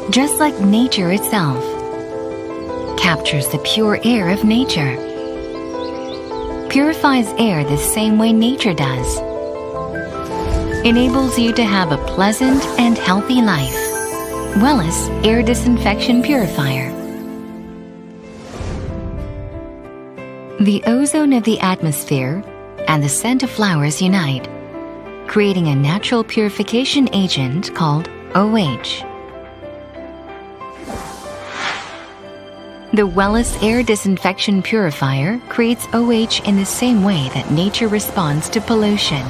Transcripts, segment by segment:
just like nature itself. Captures the pure air of nature. Purifies air the same way nature does. Enables you to have a pleasant and healthy life. Wellis Air Disinfection Purifier. The ozone of the atmosphere and the scent of flowers unite, creating a natural purification agent called OH. The Wellis Air Disinfection Purifier creates OH in the same way that nature responds to pollution.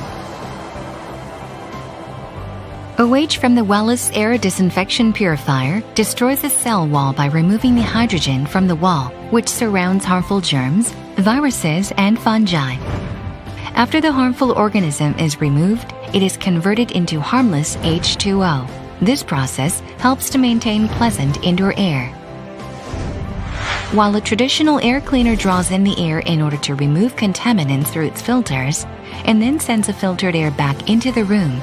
OH from the Wellis Air Disinfection Purifier destroys the cell wall by removing the hydrogen from the wall, which surrounds harmful germs, viruses, and fungi. After the harmful organism is removed, it is converted into harmless H2O. This process helps to maintain pleasant indoor air. While a traditional air cleaner draws in the air in order to remove contaminants through its filters, and then sends the filtered air back into the room,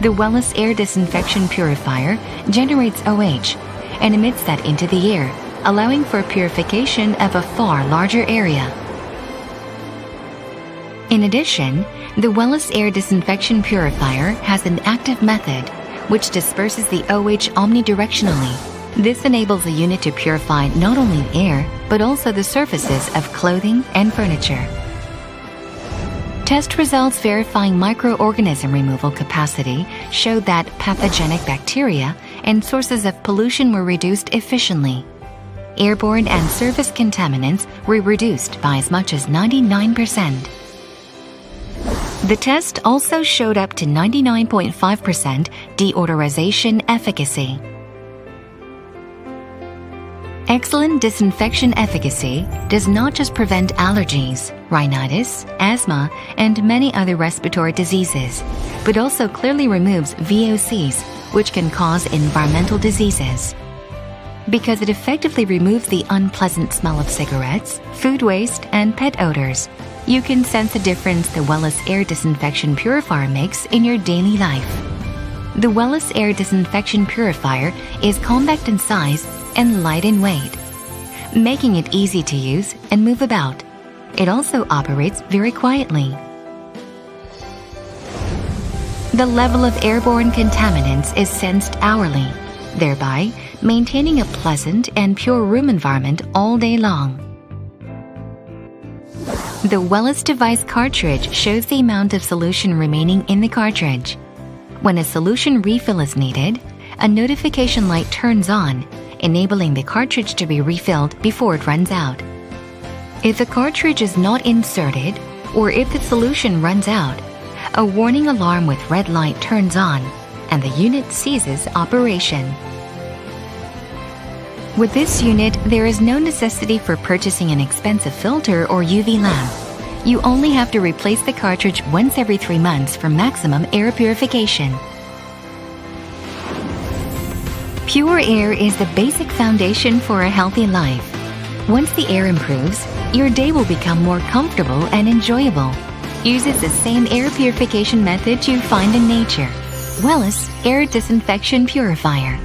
the Wellis Air Disinfection Purifier generates OH and emits that into the air, allowing for purification of a far larger area. In addition, the Wellis Air Disinfection Purifier has an active method which disperses the OH omnidirectionally. This enables the unit to purify not only the air, but also the surfaces of clothing and furniture. Test results verifying microorganism removal capacity showed that pathogenic bacteria and sources of pollution were reduced efficiently. Airborne and surface contaminants were reduced by as much as 99%. The test also showed up to 99.5% deodorization efficacy. Excellent disinfection efficacy does not just prevent allergies, rhinitis, asthma, and many other respiratory diseases, but also clearly removes VOCs, which can cause environmental diseases. Because it effectively removes the unpleasant smell of cigarettes, food waste, and pet odors, you can sense the difference the Wellis Air Disinfection Purifier makes in your daily life. The Wellis Air Disinfection Purifier is compact in size and light in weight, making it easy to use and move about. It also operates very quietly. The level of airborne contaminants is sensed hourly, thereby maintaining a pleasant and pure room environment all day long. The Wellis device cartridge shows the amount of solution remaining in the cartridge. When a solution refill is needed, a notification light turns on, enabling the cartridge to be refilled before it runs out. If the cartridge is not inserted, or if the solution runs out, a warning alarm with red light turns on, and the unit ceases operation. With this unit, there is no necessity for purchasing an expensive filter or UV lamp. You only have to replace the cartridge once every 3 months for maximum air purification. Pure air is the basic foundation for a healthy life. Once the air improves, your day will become more comfortable and enjoyable. Uses the same air purification methods you find in nature. Wellis Air Disinfection Purifier.